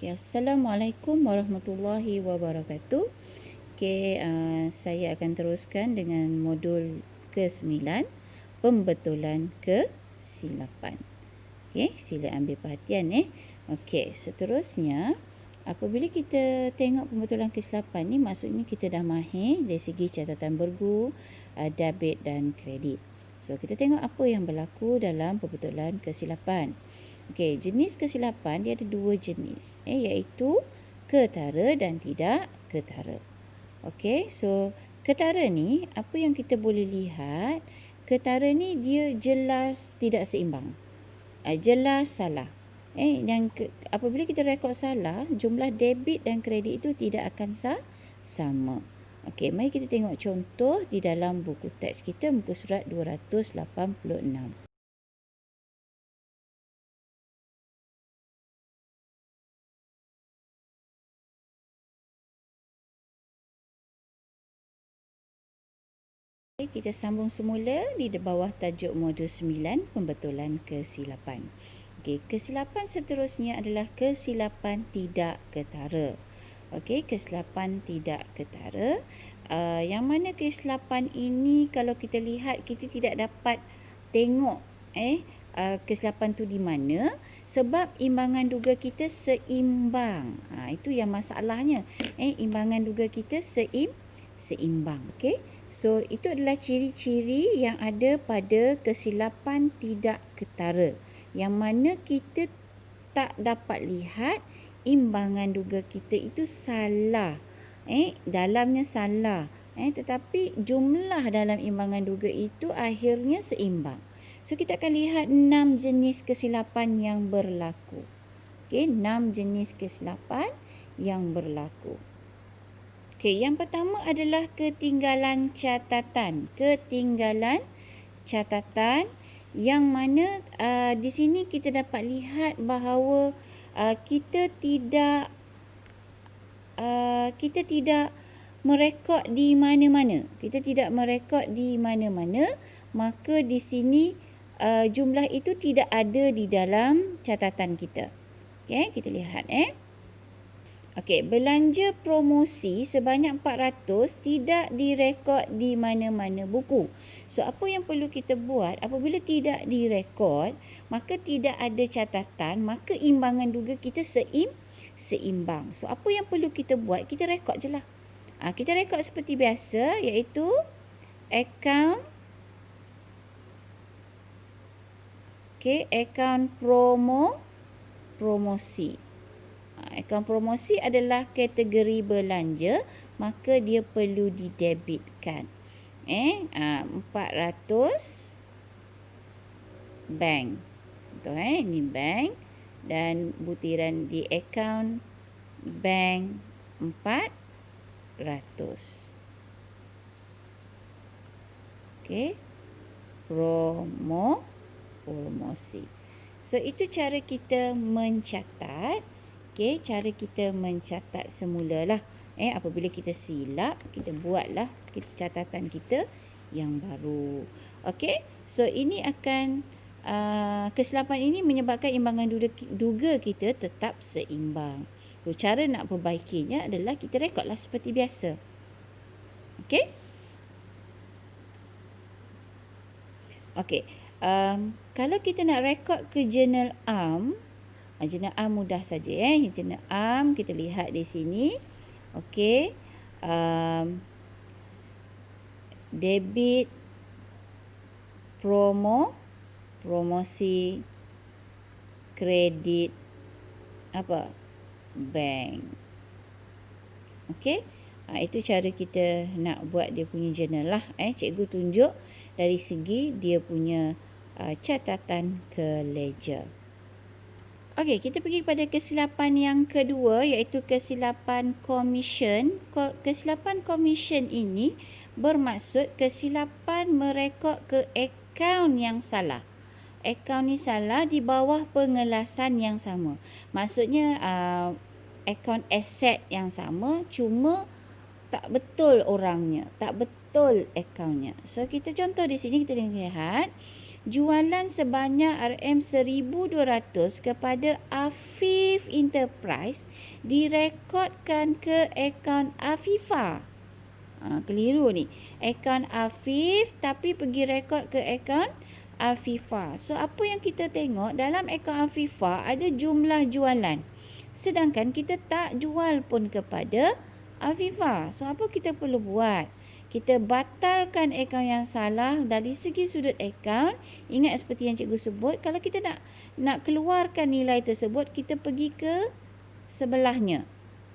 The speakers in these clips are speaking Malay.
Okay, Assalamualaikum warahmatullahi wabarakatuh. Okay, saya akan teruskan dengan modul ke-9, pembetulan kesilapan. Okay, sila ambil perhatian. Okay, seterusnya, apabila kita tengok pembetulan kesilapan ni, maksudnya kita dah mahir dari segi catatan bergu, debit dan kredit. So, kita tengok apa yang berlaku dalam pembetulan kesilapan. Okey, jenis kesilapan dia ada dua jenis, iaitu ketara dan tidak ketara. Okey, so ketara ni apa yang kita boleh lihat, ketara ni dia jelas tidak seimbang. Jelas salah. Apabila kita rekod salah, jumlah debit dan kredit itu tidak akan sama. Okey, mari kita tengok contoh di dalam buku teks kita, muka surat 286. Kita sambung semula di bawah tajuk modul 9, pembetulan kesilapan. Okey, kesilapan seterusnya adalah kesilapan tidak ketara. Okey, kesilapan tidak ketara. Yang mana kesilapan ini kalau kita lihat kita tidak dapat tengok kesilapan tu di mana, sebab imbangan duga kita seimbang. Itu yang masalahnya. Imbangan duga kita seimbang. Okey. So, itu adalah ciri-ciri yang ada pada kesilapan tidak ketara. Yang mana kita tak dapat lihat imbangan duga kita itu salah. Dalamnya salah. Tetapi jumlah dalam imbangan duga itu akhirnya seimbang. So, kita akan lihat 6 jenis kesilapan yang berlaku. Okey, 6 jenis kesilapan yang berlaku. Okey, yang pertama adalah ketinggalan catatan. Ketinggalan catatan yang mana di sini kita dapat lihat bahawa kita tidak merekod di mana-mana. Kita tidak merekod di mana-mana, maka di sini jumlah itu tidak ada di dalam catatan kita. Okey, kita lihat Okey, belanja promosi sebanyak 400 tidak direkod di mana-mana buku. So, apa yang perlu kita buat apabila tidak direkod, maka tidak ada catatan, maka imbangan duga kita seimbang. So, apa yang perlu kita buat? Kita rekod je lah. Kita rekod seperti biasa, iaitu akaun akaun promosi. Akaun promosi adalah kategori belanja, maka dia perlu didebitkan. 400 bank. Contoh ini bank dan butiran di akaun bank 400. Okey. Promosi. So, itu cara kita mencatat. Okey, cara kita mencatat semulalah. Apabila kita silap, kita buatlah catatan kita yang baru. Okey, so ini akan kesilapan ini menyebabkan imbangan duga kita tetap seimbang. So, cara nak perbaikinya adalah kita rekodlah seperti biasa. Okey. Okey, kalau kita nak rekod ke jurnal am, jurnal am mudah saja. Jurnal am kita lihat di sini. Okey. Debit, promosi, kredit, bank. Okey. Itu cara kita nak buat dia punya jurnal lah. Cikgu tunjuk dari segi dia punya catatan ke ledger. Okey, kita pergi kepada kesilapan yang kedua, iaitu kesilapan komisen. Kesilapan komisen ini bermaksud kesilapan merekod ke akaun yang salah. Akaun ni salah di bawah pengelasan yang sama. Maksudnya akaun aset yang sama, cuma tak betul orangnya, tak betul akaunnya. So, kita contoh di sini kita lihat jualan sebanyak RM1,200 kepada Afif Afif Enterprise direkodkan ke akaun Afifah. Keliru ni. Akaun Afif tapi pergi rekod ke akaun Afifah. So, apa yang kita tengok dalam akaun Afifah ada jumlah jualan. Sedangkan kita tak jual pun kepada Afifah. So, apa kita perlu buat? Kita batalkan akaun yang salah dari segi sudut akaun. Ingat seperti yang cikgu sebut, kalau kita nak keluarkan nilai tersebut, kita pergi ke sebelahnya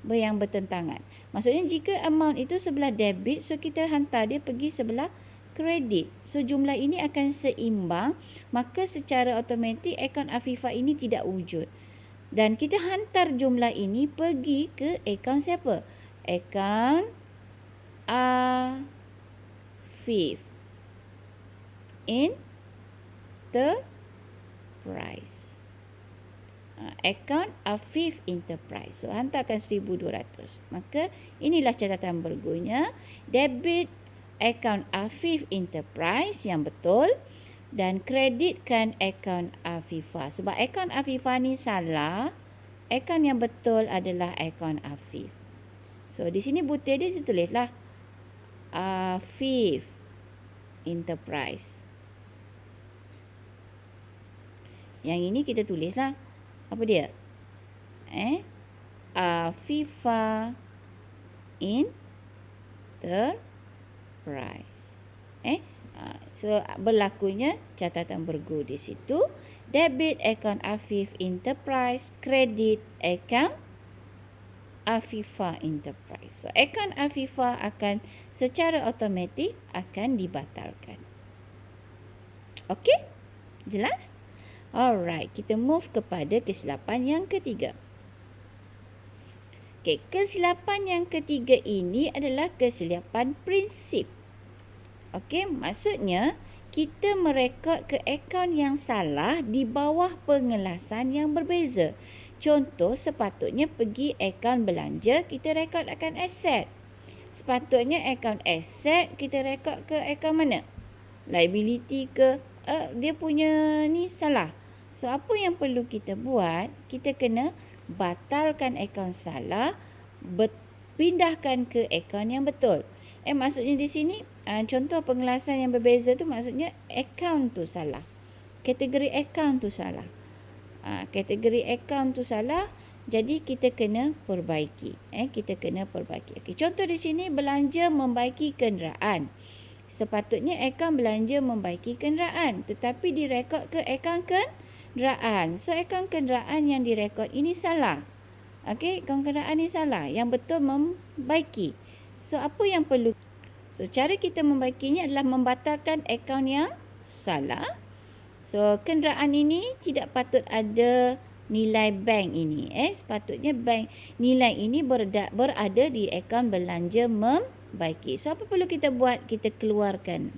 yang bertentangan. Maksudnya jika amount itu sebelah debit, so kita hantar dia pergi sebelah kredit. So jumlah ini akan seimbang, maka secara automatik akaun Afifah ini tidak wujud. Dan kita hantar jumlah ini pergi ke akaun siapa? Akaun Afif Enterprise. Akaun Afif Enterprise. So, hantarkan 1,200. Maka, inilah catatan bergunya. Debit akaun Afif Enterprise yang betul dan kreditkan akaun Afifah. Sebab akaun Afifah ni salah, akaun yang betul adalah akaun Afif. So, di sini butir dia ditulislah Afif Enterprise. Yang ini kita tulislah apa dia? Afifah Enterprise. So berlakunya catatan bergu di situ. Debit akaun Afif Enterprise, kredit akaun Afifah Enterprise. So akaun Afifah akan secara automatik akan dibatalkan. Okey? Jelas? Alright, kita move kepada kesilapan yang ketiga. Okay, kesilapan yang ketiga ini adalah kesilapan prinsip. Okey, maksudnya kita merekod ke akaun yang salah di bawah pengelasan yang berbeza. Contoh, sepatutnya pergi akaun belanja, kita rekod akaun aset. Sepatutnya akaun aset, kita rekod ke akaun mana? Liability ke? Dia punya ni salah. So, apa yang perlu kita buat? Kita kena batalkan akaun salah, pindahkan ke akaun yang betul. Maksudnya di sini, contoh pengelasan yang berbeza tu maksudnya akaun tu salah. Kategori akaun tu salah. Kategori akaun tu salah, jadi kita kena perbaiki. Kita kena perbaiki. Okay, contoh di sini belanja membaiki kenderaan. Sepatutnya akaun belanja membaiki kenderaan, tetapi direkod ke akaun kenderaan. So, akaun kenderaan yang direkod ini salah. Okey, akaun kenderaan ini salah. Yang betul membaiki. So, apa yang perlu? So, cara kita membaikinya adalah membatalkan akaun yang salah. So, kenderaan ini tidak patut ada nilai bank ini. Sepatutnya bank nilai ini berada di akaun belanja membaiki. So, apa perlu kita buat? Kita keluarkan.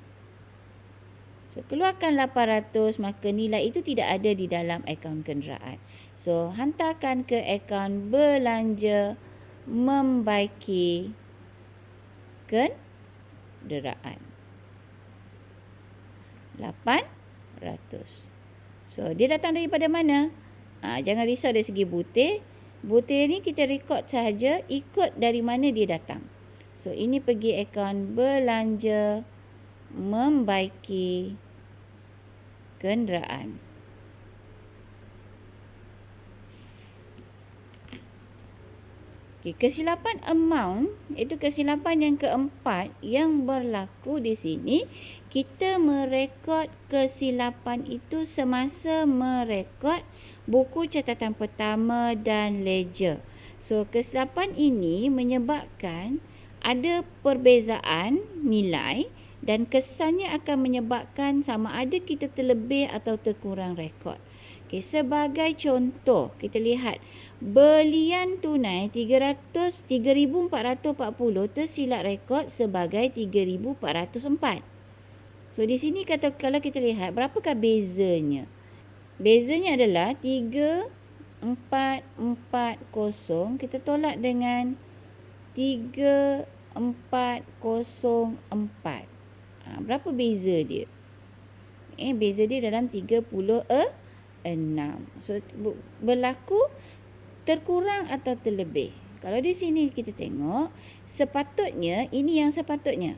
So, keluarkan 800, maka nilai itu tidak ada di dalam akaun kenderaan. So, hantarkan ke akaun belanja membaiki kenderaan. 800. So, dia datang daripada mana? Jangan risau dari segi butir. Butir ni kita rekod sahaja ikut dari mana dia datang. So, ini pergi akaun belanja membaiki kenderaan. Okay, kesilapan amount, itu kesilapan yang keempat yang berlaku di sini. Kita merekod kesilapan itu semasa merekod buku catatan pertama dan ledger. So, kesilapan ini menyebabkan ada perbezaan nilai dan kesannya akan menyebabkan sama ada kita terlebih atau terkurang rekod. Okay, sebagai contoh, kita lihat belian tunai 3,440 tersilap rekod sebagai 3,404. So, di sini kalau kita lihat berapakah bezanya? Bezanya adalah 3,440 kita tolak dengan 3,404. Berapa beza dia? Beza dia dalam 36. So, berlaku terkurang atau terlebih. Kalau di sini kita tengok, sepatutnya ini yang sepatutnya.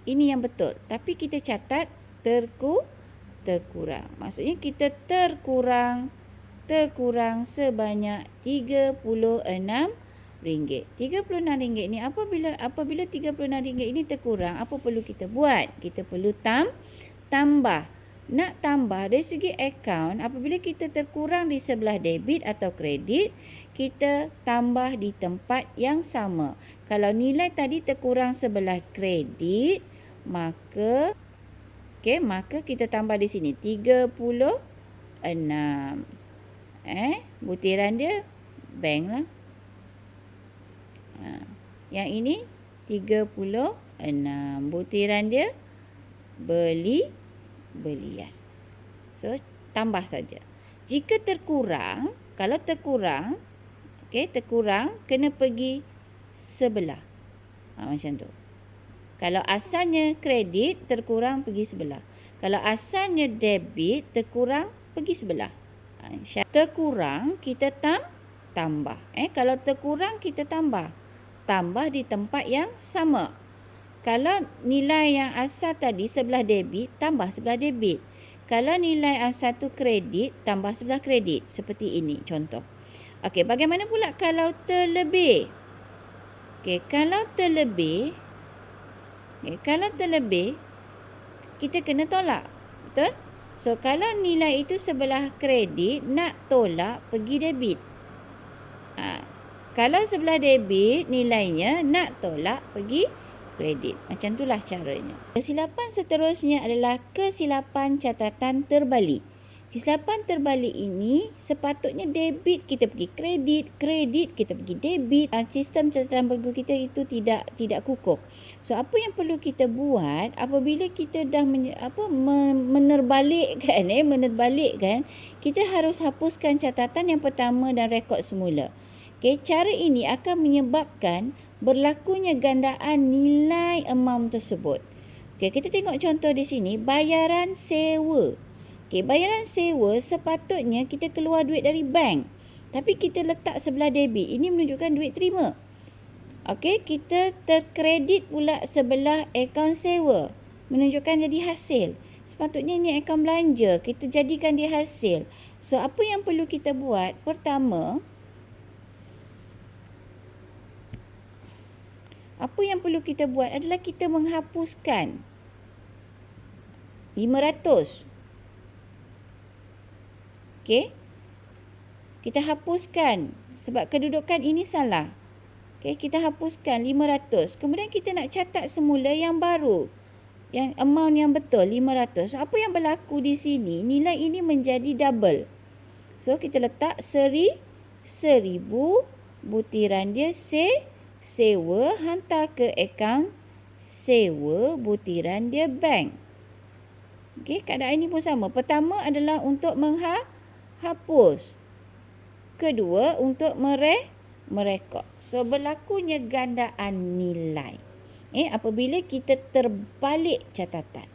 Ini yang betul. Tapi kita catat terkurang. Maksudnya kita terkurang sebanyak RM36. RM36 ni apabila RM36 ini terkurang, apa perlu kita buat? Kita perlu tambah. Nak tambah dari segi akaun, apabila kita terkurang di sebelah debit atau kredit, kita tambah di tempat yang sama. Kalau nilai tadi terkurang sebelah kredit, maka kita tambah di sini 36. Butiran dia bank lah. Yang ini 36. Butiran dia belian. So, tambah saja. Jika terkurang, kalau terkurang, terkurang kena pergi sebelah. Macam tu. Kalau asalnya kredit, terkurang pergi sebelah. Kalau asalnya debit, terkurang pergi sebelah. Terkurang, kita tambah. Kalau terkurang, kita tambah. Tambah di tempat yang sama. Kalau nilai yang asal tadi sebelah debit, tambah sebelah debit. Kalau nilai asal tu kredit, tambah sebelah kredit. Seperti ini contoh. Okey, bagaimana pula kalau terlebih? Kalau terlebih, kita kena tolak. Betul? So, kalau nilai itu sebelah kredit, nak tolak, pergi debit. Kalau sebelah debit, nilainya nak tolak, pergi kredit. Macam itulah caranya. Kesilapan seterusnya adalah kesilapan catatan terbalik. Kesilapan terbalik ini sepatutnya debit kita pergi kredit, kredit kita pergi debit. Sistem catatan bergu kita itu tidak kukuh. So, apa yang perlu kita buat apabila kita dah menerbalikkan, kita harus hapuskan catatan yang pertama dan rekod semula. Cara ini akan menyebabkan berlakunya gandaan nilai amount tersebut. Kita tengok contoh di sini, bayaran sewa. Bayaran sewa sepatutnya kita keluar duit dari bank. Tapi kita letak sebelah debit. Ini menunjukkan duit terima. Kita terkredit pula sebelah akaun sewa. Menunjukkan jadi hasil. Sepatutnya ini akaun belanja. Kita jadikan dia hasil. So, apa yang perlu kita buat? Pertama, apa yang perlu kita buat adalah kita menghapuskan 500. Kita hapuskan sebab kedudukan ini salah. Kita hapuskan 500. Kemudian kita nak catat semula yang baru. Yang amount yang betul 500. So, apa yang berlaku di sini? Nilai ini menjadi double. So, kita letak 1000. Butiran dia sewa, hantar ke akaun sewa, butiran dia bank. Keadaan ini pun sama. Pertama adalah untuk menghapus. Kedua, untuk merekod. So, berlakunya gandaan nilai. Apabila kita terbalik catatan.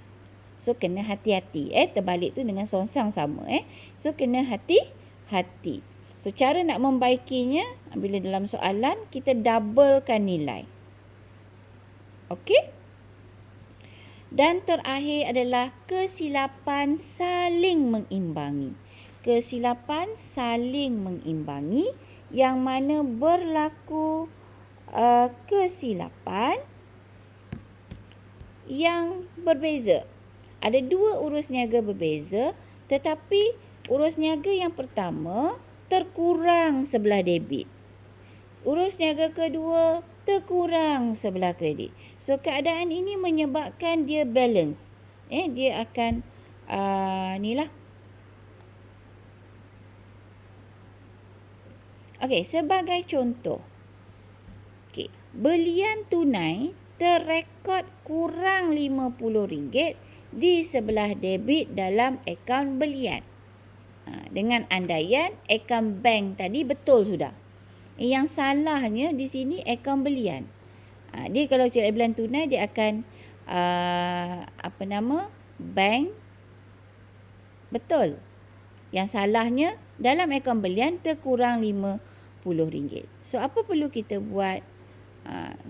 So, kena hati-hati. Terbalik tu dengan songsang sama. So, kena hati-hati. So, cara nak membaikinya, bila dalam soalan, kita doublekan nilai. Okey? Dan terakhir adalah kesilapan saling mengimbangi. Kesilapan saling mengimbangi yang mana berlaku kesilapan yang berbeza. Ada dua urus niaga berbeza, tetapi urus niaga yang pertama terkurang sebelah debit. Urus niaga kedua terkurang sebelah kredit. So, keadaan ini menyebabkan dia balance. Dia akan inilah. Sebagai contoh. Belian tunai terrekod kurang RM50 di sebelah debit dalam akaun belian. Dengan andaian akaun bank tadi betul sudah. Yang salahnya di sini akaun belian. Dia kalau cari belian tunai, dia akan bank betul. Yang salahnya dalam akaun belian terkurang RM50. RM50. So, apa perlu kita buat?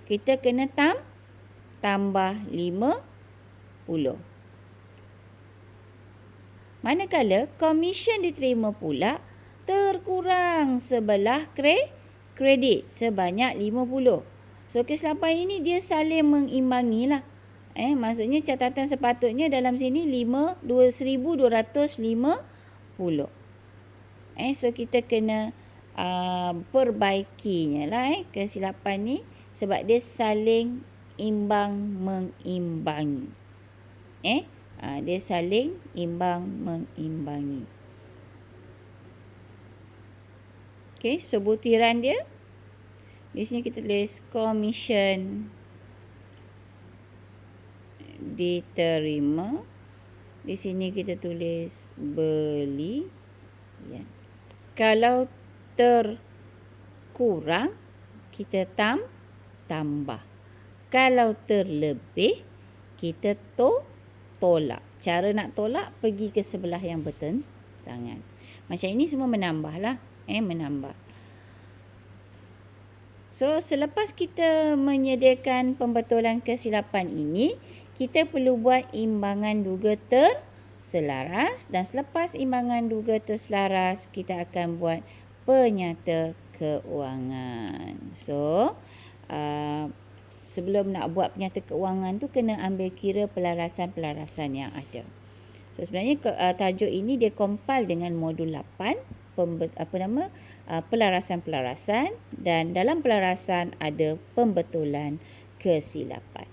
Kita kena tambah 50. Manakala komisen diterima pula terkurang sebelah kredit sebanyak 50. So, kes 8 ini dia saling mengimbangi lah. Maksudnya catatan sepatutnya dalam sini 1,250. So, kita kena perbaikinya lah kesilapan ni sebab dia saling imbang mengimbangi. Dia saling imbang mengimbangi. Okey, so butiran dia. Di sini kita tulis komisen diterima. Di sini kita tulis beli. Ya. Kalau terkurang, kita tambah. Kalau terlebih, kita tolak. Cara nak tolak, pergi ke sebelah yang bertentangan. Macam ini semua menambah lah. Menambah. So, selepas kita menyediakan pembetulan kesilapan ini, kita perlu buat imbangan duga terselaras. Dan selepas imbangan duga terselaras, kita akan buat penyata keuangan. So, sebelum nak buat penyata keuangan tu kena ambil kira pelarasan-pelarasan yang ada. So, sebenarnya tajuk ini dia compile dengan modul 8, pelarasan-pelarasan, dan dalam pelarasan ada pembetulan kesilapan.